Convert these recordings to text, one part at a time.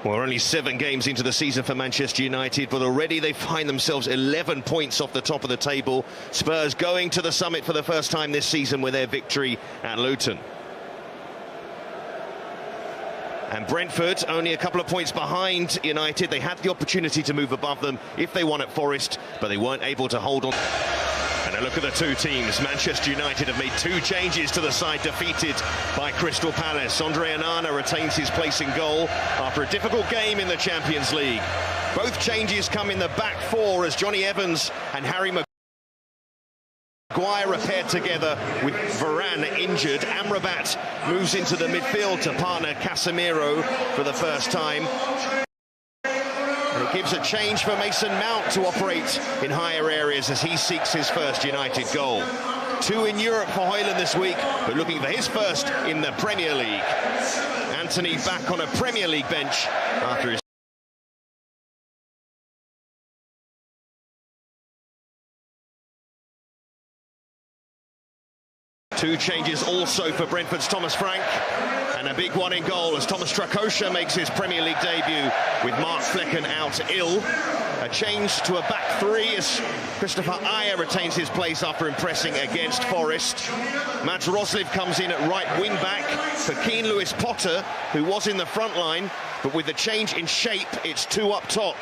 Well, we're only 7 games into the season for Manchester United, but already they find themselves 11 points off the top of the table. Spurs going to the summit for the first time this season with their victory at Luton. And Brentford only a couple of points behind United. They had the opportunity to move above them if they won at Forest, but they weren't able to hold on. And a look at the two teams. Manchester United have made 2 changes to the side defeated by Crystal Palace. Andre Onana retains his place in goal after a difficult game in the Champions League. Both changes come in the back 4 as Johnny Evans and Harry Maguire are paired together with Varane injured. Amrabat moves into the midfield to partner Casemiro for the first time. And it gives a change for Mason Mount to operate in higher areas as he seeks his first United goal. 2 in Europe for Højlund this week, but looking for his first in the Premier League. Antony back on a Premier League bench after his Two changes also for Brentford's Thomas Frank, and a big one in goal as Thomas Strakosha makes his Premier League debut with Mark Flecken out ill. A change to a back 3 as Christopher Ajer retains his place after impressing against Forest. Mads Roslif comes in at right wing back for Keane Lewis Potter, who was in the front line, but with the change in shape, it's 2 up top.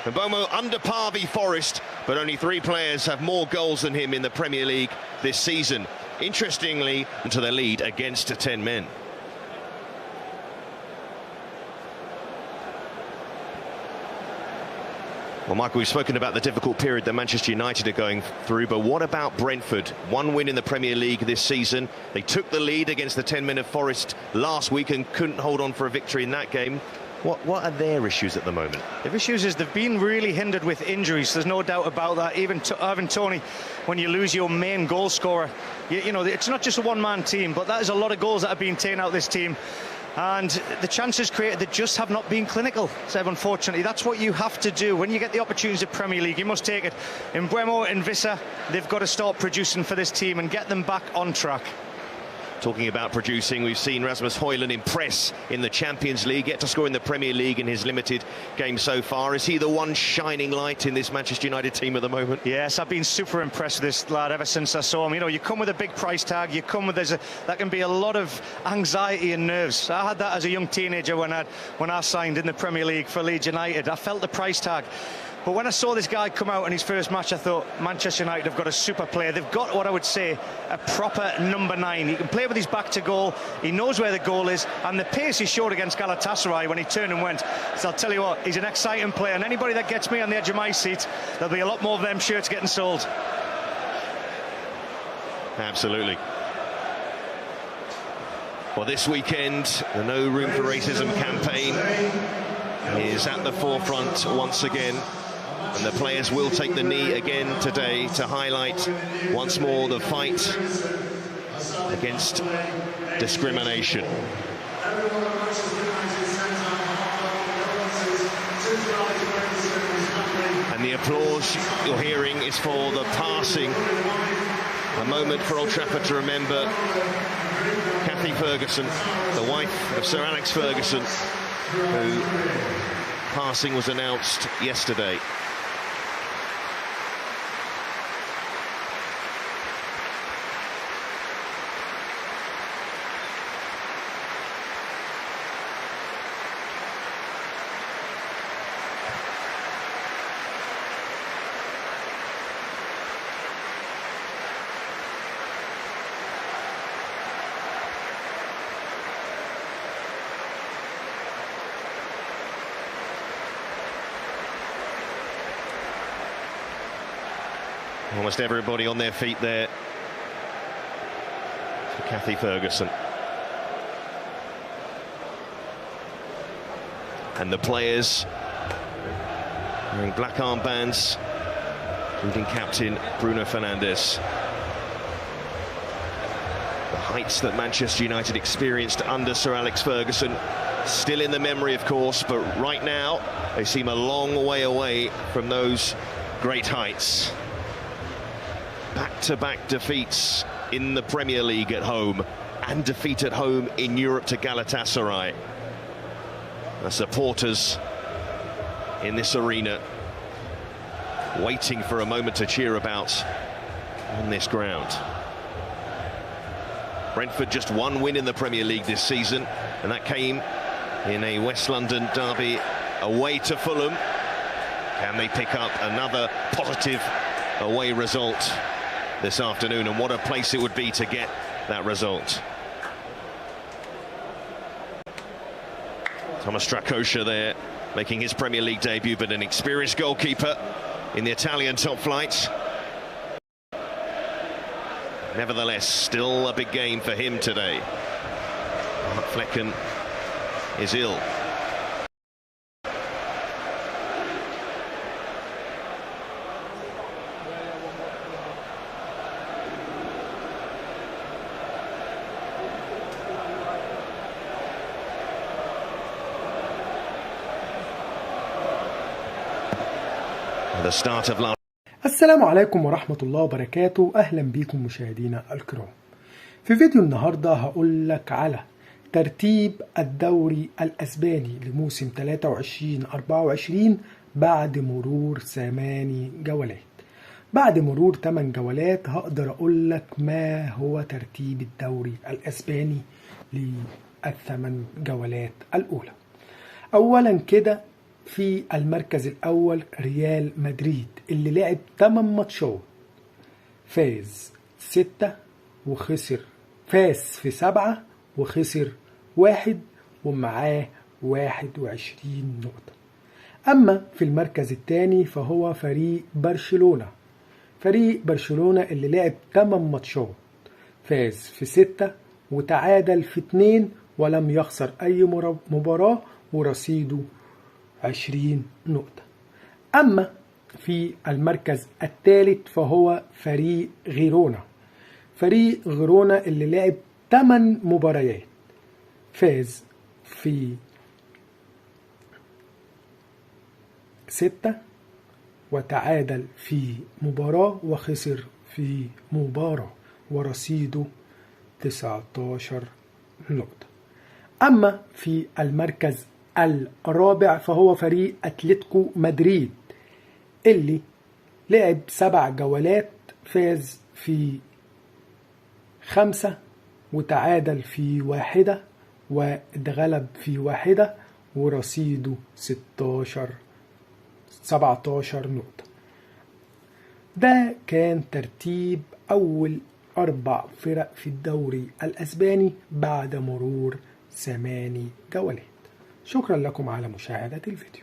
Mbomo under par v Forest, but only 3 players have more goals than him in the Premier League this season. Interestingly, into their lead against 10 men. Well, Michael, we've spoken about the difficult period that Manchester United are going through, but what about Brentford? 1 win in the Premier League this season. They took the lead against the 10 men of Forest last week and couldn't hold on for a victory in that game. What are their issues at the moment? Their issues is they've been really hindered with injuries. There's no doubt about that. Even Ivan Toney, when you lose your main goal scorer, you know, it's not just a one-man team, but that is a lot of goals that have been taken out of this team. And the chances created, they just have not been clinical, Seb, unfortunately. That's what you have to do. When you get the opportunities at Premier League, you must take it. Mbeumo and Wissa, they've got to start producing for this team and get them back on track. Talking about producing, we've seen Rasmus Højlund impress in the Champions League, yet to score in the Premier League in his limited game so far. Is he the one shining light in this Manchester United team at the moment? Yes, I've been super impressed with this lad ever since I saw him. You know, you come with a big price tag, you come with that can be a lot of anxiety and nerves. I had that as a young teenager when I signed in the Premier League for Leeds United. I felt the price tag. But when I saw this guy come out in his first match, I thought Manchester United have got a super player. They've got what I would say a proper number 9. He can play with his back to goal. He knows where the goal is, and the pace he showed against Galatasaray when he turned and went. So I'll tell you what, he's an exciting player, and anybody that gets me on the edge of my seat, there'll be a lot more of them shirts getting sold. Absolutely. Well, this weekend, the No Room for Racism campaign is at the forefront once again. And the players will take the knee again today to highlight once more the fight against discrimination. And the applause you're hearing is for the passing. A moment for Old Trafford to remember Kathy Ferguson, the wife of Sir Alex Ferguson, who passing was announced yesterday. Almost everybody on their feet there for Kathy Ferguson. And the players wearing black armbands, including captain Bruno Fernandes. The heights that Manchester United experienced under Sir Alex Ferguson, still in the memory, of course, but right now they seem a long way away from those great heights. Back-to-back defeats in the Premier League at home and defeat at home in Europe to Galatasaray. The supporters in this arena waiting for a moment to cheer about on this ground. Brentford just one win in the Premier League this season, and that came in a West London derby away to Fulham. Can they pick up another positive away result this afternoon? And what a place it would be to get that result. Thomas Strakosha there, making his Premier League debut, but an experienced goalkeeper in the Italian top flight. Nevertheless, still a big game for him today. Mark Flecken is ill. The start of last. السلام عليكم ورحمة الله وبركاته. أهلا بكم مشاهدينا الكرام. في فيديو النهاردة هقول لك على ترتيب الدوري الأسباني لموسم 23-24 بعد مرور 8 جولات. بعد مرور 8 جولات هقدر أقول لك ما هو ترتيب الدوري الأسباني للثمان جولات الأولى. أولا كده في المركز الأول ريال مدريد اللي لعب 8 ماتشات، فاز 6 وخسر، فاز في 7 وخسر 1 ومعاه 21 نقطة. أما في المركز الثاني فهو فريق برشلونة. فريق برشلونة اللي لعب 8 ماتشات، فاز في 6 وتعادل في 2 ولم يخسر أي مباراة ورصيده 20 نقطة. أما في المركز الثالث فهو فريق غيرونا. فريق غيرونا اللي لعب 8 مباريات، فاز في 6 وتعادل في مباراة وخسر في مباراة ورصيده 19 نقطة. أما في المركز الرابع فهو فريق أتلتيكو مدريد اللي لعب 7 جولات، فاز في 5 وتعادل في 1 واتغلب في 1 ورصيده 17 نقطة. ده كان ترتيب أول 4 فرق في الدوري الأسباني بعد مرور 8 جولات. شكرا لكم على مشاهدة الفيديو.